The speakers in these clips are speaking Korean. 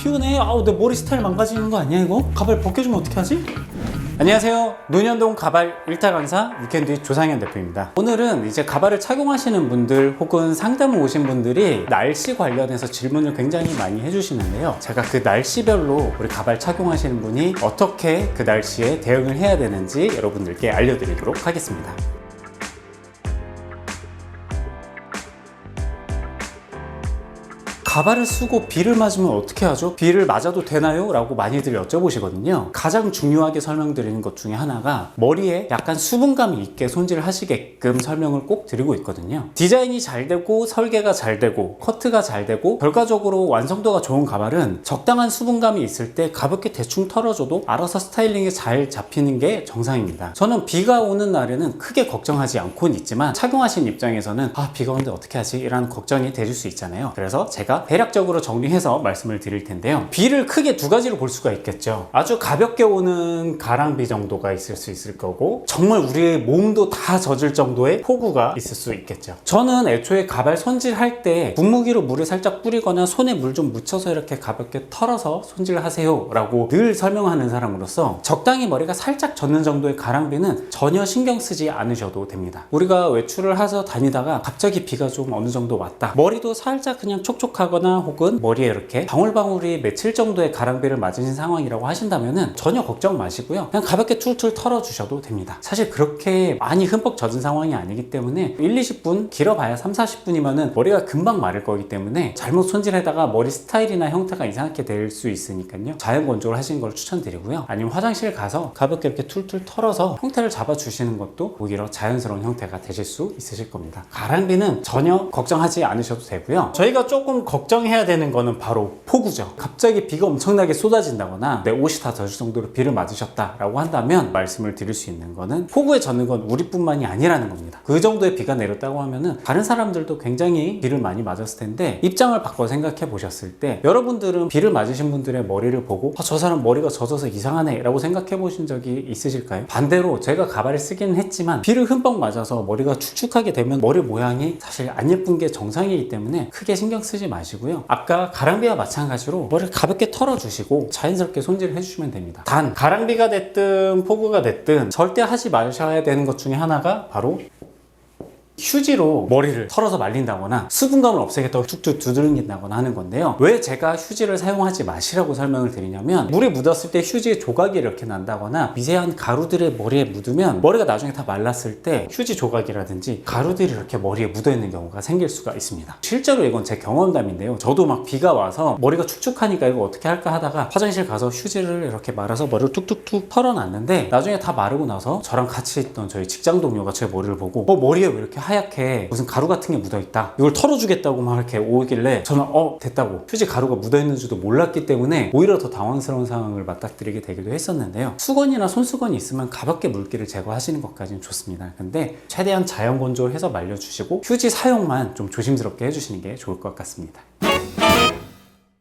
피곤해. 아우, 내 머리 스타일 망가지는 거 아니야 이거? 가발 벗겨주면 어떻게 하지? 안녕하세요. 논현동 가발 1타 강사 위켄드 조상현 대표입니다. 오늘은 이제 가발을 착용하시는 분들 혹은 상담을 오신 분들이 날씨 관련해서 질문을 굉장히 많이 해주시는데요. 제가 그 날씨별로 우리 가발 착용하시는 분이 어떻게 그 날씨에 대응을 해야 되는지 여러분들께 알려드리도록 하겠습니다. 가발을 쓰고 비를 맞으면 어떻게 하죠? 비를 맞아도 되나요? 라고 많이들 여쭤보시거든요. 가장 중요하게 설명드리는 것 중에 하나가 머리에 약간 수분감이 있게 손질을 하시게끔 설명을 꼭 드리고 있거든요. 디자인이 잘 되고 설계가 잘 되고 커트가 잘 되고 결과적으로 완성도가 좋은 가발은 적당한 수분감이 있을 때 가볍게 대충 털어줘도 알아서 스타일링이 잘 잡히는 게 정상입니다. 저는 비가 오는 날에는 크게 걱정하지 않고는 있지만 착용하신 입장에서는 비가 오는데 어떻게 하지? 이라는 걱정이 되실 수 있잖아요. 그래서 제가 대략적으로 정리해서 말씀을 드릴 텐데요. 비를 크게 두 가지로 볼 수가 있겠죠. 아주 가볍게 오는 가랑비 정도가 있을 수 있을 거고, 정말 우리의 몸도 다 젖을 정도의 폭우가 있을 수 있겠죠. 저는 애초에 가발 손질할 때 분무기로 물을 살짝 뿌리거나 손에 물 좀 묻혀서 이렇게 가볍게 털어서 손질하세요 라고 늘 설명하는 사람으로서 적당히 머리가 살짝 젖는 정도의 가랑비는 전혀 신경 쓰지 않으셔도 됩니다. 우리가 외출을 해서 다니다가 갑자기 비가 좀 어느 정도 왔다, 머리도 살짝 그냥 촉촉하거나 혹은 머리에 이렇게 방울방울이 맺힐 정도의 가랑비를 맞으신 상황이라고 하신다면은 전혀 걱정 마시고요. 그냥 가볍게 툴툴 털어주셔도 됩니다. 사실 그렇게 많이 흠뻑 젖은 상황이 아니기 때문에 1, 20분, 길어봐야 3, 40분이면은 머리가 금방 마를 거기 때문에 잘못 손질하다가 머리 스타일이나 형태가 이상하게 될 수 있으니까요. 자연 건조를 하시는 걸 추천드리고요. 아니면 화장실 가서 가볍게 이렇게 툴툴 털어서 형태를 잡아주시는 것도 오히려 자연스러운 형태가 되실 수 있으실 겁니다. 가랑비는 전혀 걱정하지 않으셔도 되고요. 저희가 조금 걱정해야 되는 거는 바로 폭우죠. 갑자기 비가 엄청나게 쏟아진다거나 내 옷이 다 젖을 정도로 비를 맞으셨다라고 한다면 말씀을 드릴 수 있는 거는 폭우에 젖는 건 우리뿐만이 아니라는 겁니다. 그 정도의 비가 내렸다고 하면은 다른 사람들도 굉장히 비를 많이 맞았을 텐데, 입장을 바꿔 생각해 보셨을 때 여러분들은 비를 맞으신 분들의 머리를 보고 저 사람 머리가 젖어서 이상하네 라고 생각해 보신 적이 있으실까요? 반대로 제가 가발을 쓰기는 했지만 비를 흠뻑 맞아서 머리가 축축하게 되면 머리 모양이 사실 안 예쁜 게 정상이기 때문에 크게 신경 쓰지 마시고요. 아까 가랑비와 마찬가지로 머리를 가볍게 털어주시고 자연스럽게 손질을 해주시면 됩니다. 단 가랑비가 됐든 폭우가 됐든 절대 하지 마셔야 되는 것 중에 하나가 바로 휴지로 머리를 털어서 말린다거나 수분감을 없애겠다고 툭툭 두드린다거나 하는 건데요. 왜 제가 휴지를 사용하지 마시라고 설명을 드리냐면, 물이 묻었을 때 휴지에 조각이 이렇게 난다거나 미세한 가루들이 머리에 묻으면 머리가 나중에 다 말랐을 때 휴지 조각이라든지 가루들이 이렇게 머리에 묻어 있는 경우가 생길 수가 있습니다. 실제로 이건 제 경험담인데요. 저도 막 비가 와서 머리가 축축하니까 이거 어떻게 할까 하다가 화장실 가서 휴지를 이렇게 말아서 머리를 툭툭툭 털어놨는데, 나중에 다 마르고 나서 저랑 같이 있던 저희 직장 동료가 제 머리를 보고 머리에 왜 이렇게 하얗게 무슨 가루 같은 게 묻어있다, 이걸 털어주겠다고 막 이렇게 오길래 저는 됐다고, 휴지 가루가 묻어있는지도 몰랐기 때문에 오히려 더 당황스러운 상황을 맞닥뜨리게 되기도 했었는데요. 수건이나 손수건이 있으면 가볍게 물기를 제거하시는 것까지는 좋습니다. 근데 최대한 자연 건조를 해서 말려주시고 휴지 사용만 좀 조심스럽게 해주시는 게 좋을 것 같습니다.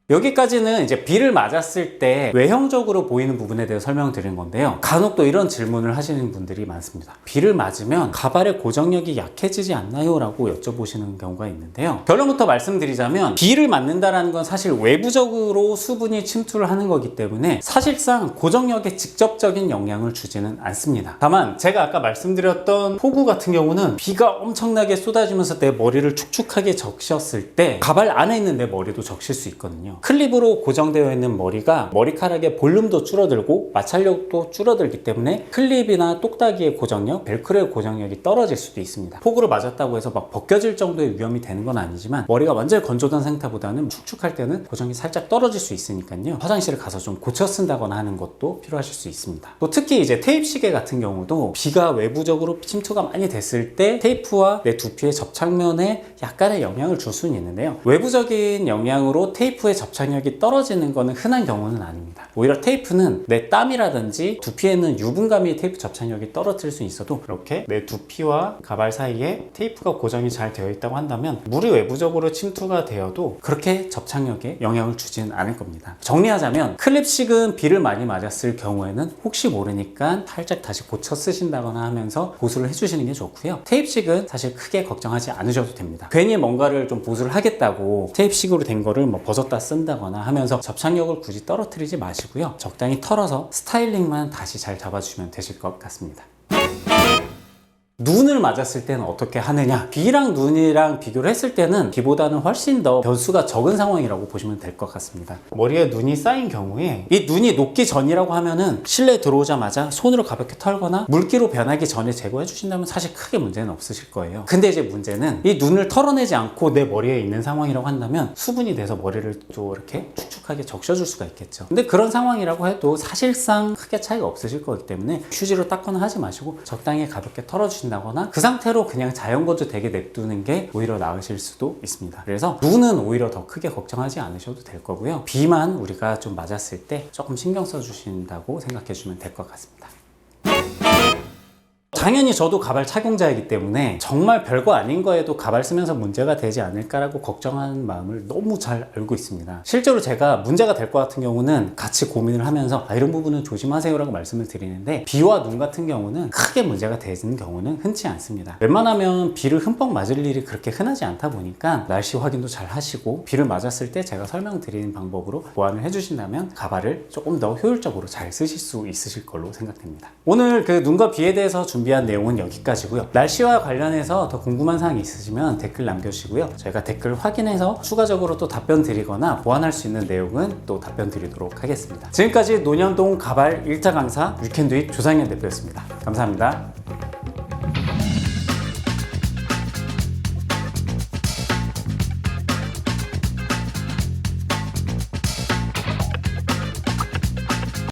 여기까지는 이제 비를 맞았을 때 외형적으로 보이는 부분에 대해 설명드린 건데요. 간혹 또 이런 질문을 하시는 분들이 많습니다. 비를 맞으면 가발의 고정력이 약해지지 않나요? 라고 여쭤보시는 경우가 있는데요. 결론부터 말씀드리자면, 비를 맞는다는 건 사실 외부적으로 수분이 침투를 하는 거기 때문에 사실상 고정력에 직접적인 영향을 주지는 않습니다. 다만 제가 아까 말씀드렸던 폭우 같은 경우는 비가 엄청나게 쏟아지면서 내 머리를 축축하게 적셨을 때 가발 안에 있는 내 머리도 적실 수 있거든요. 클립으로 고정되어 있는 머리가 머리카락의 볼륨도 줄어들고 마찰력도 줄어들기 때문에 클립이나 똑딱이의 고정력, 벨크로의 고정력이 떨어질 수도 있습니다. 폭우를 맞았다고 해서 막 벗겨질 정도의 위험이 되는 건 아니지만, 머리가 완전히 건조된 상태보다는 축축할 때는 고정이 살짝 떨어질 수 있으니까요. 화장실에 가서 좀 고쳐 쓴다거나 하는 것도 필요하실 수 있습니다. 또 특히 이제 테이프 시계 같은 경우도 비가 외부적으로 침투가 많이 됐을 때 테이프와 내 두피의 접착면에 약간의 영향을 줄 수는 있는데요. 외부적인 영향으로 테이프의 접착력이 떨어지는 것은 흔한 경우는 아닙니다. 오히려 테이프는 내 땀이라든지 두피에 있는 유분감이 테이프 접착력이 떨어질 수 있어도, 이렇게 내 두피와 가발 사이에 테이프가 고정이 잘 되어 있다고 한다면 물이 외부적으로 침투가 되어도 그렇게 접착력에 영향을 주지는 않을 겁니다. 정리하자면, 클립식은 비를 많이 맞았을 경우에는 혹시 모르니까 살짝 다시 고쳐 쓰신다거나 하면서 보수를 해주시는 게 좋고요. 테이프식은 사실 크게 걱정하지 않으셔도 됩니다. 괜히 뭔가를 좀 보수를 하겠다고 테이프식으로 된 거를 뭐 벗었다 쓴 쓴다거나 하면서 접착력을 굳이 떨어뜨리지 마시고요. 적당히 털어서 스타일링만 다시 잘 잡아주시면 되실 것 같습니다. 눈을 맞았을 때는 어떻게 하느냐? 비랑 눈이랑 비교를 했을 때는 비보다는 훨씬 더 변수가 적은 상황이라고 보시면 될 것 같습니다. 머리에 눈이 쌓인 경우에 이 눈이 녹기 전이라고 하면은 실내 들어오자마자 손으로 가볍게 털거나 물기로 변하기 전에 제거해 주신다면 사실 크게 문제는 없으실 거예요. 근데 이제 문제는 이 눈을 털어내지 않고 내 머리에 있는 상황이라고 한다면 수분이 돼서 머리를 또 이렇게 축축하게 적셔줄 수가 있겠죠. 근데 그런 상황이라고 해도 사실상 크게 차이가 없으실 거기 때문에 휴지로 닦거나 하지 마시고 적당히 가볍게 털어주신다거나 그 상태로 그냥 자연건조 되게 냅두는 게 오히려 나으실 수도 있습니다. 그래서 눈은 오히려 더 크게 걱정하지 않으셔도 될 거고요. 비만 우리가 좀 맞았을 때 조금 신경 써주신다고 생각해 주시면 될 것 같습니다. 당연히 저도 가발 착용자이기 때문에 정말 별거 아닌 거에도 가발 쓰면서 문제가 되지 않을까라고 걱정하는 마음을 너무 잘 알고 있습니다. 실제로 제가 문제가 될 것 같은 경우는 같이 고민을 하면서 이런 부분은 조심하세요 라고 말씀을 드리는데 비와 눈 같은 경우는 크게 문제가 되는 경우는 흔치 않습니다. 웬만하면 비를 흠뻑 맞을 일이 그렇게 흔하지 않다 보니까 날씨 확인도 잘 하시고 비를 맞았을 때 제가 설명드리는 방법으로 보완을 해주신다면 가발을 조금 더 효율적으로 잘 쓰실 수 있으실 걸로 생각됩니다. 오늘 그 눈과 비에 대해서 준비한 내용은 여기까지고요. 날씨와 관련해서 더 궁금한 사항이 있으시면 댓글 남겨주시고요. 저희가 댓글 확인해서 추가적으로 또 답변 드리거나 보완할 수 있는 내용은 또 답변 드리도록 하겠습니다. 지금까지 논현동 가발 1차 강사 유캔두잇 조상현 대표였습니다. 감사합니다.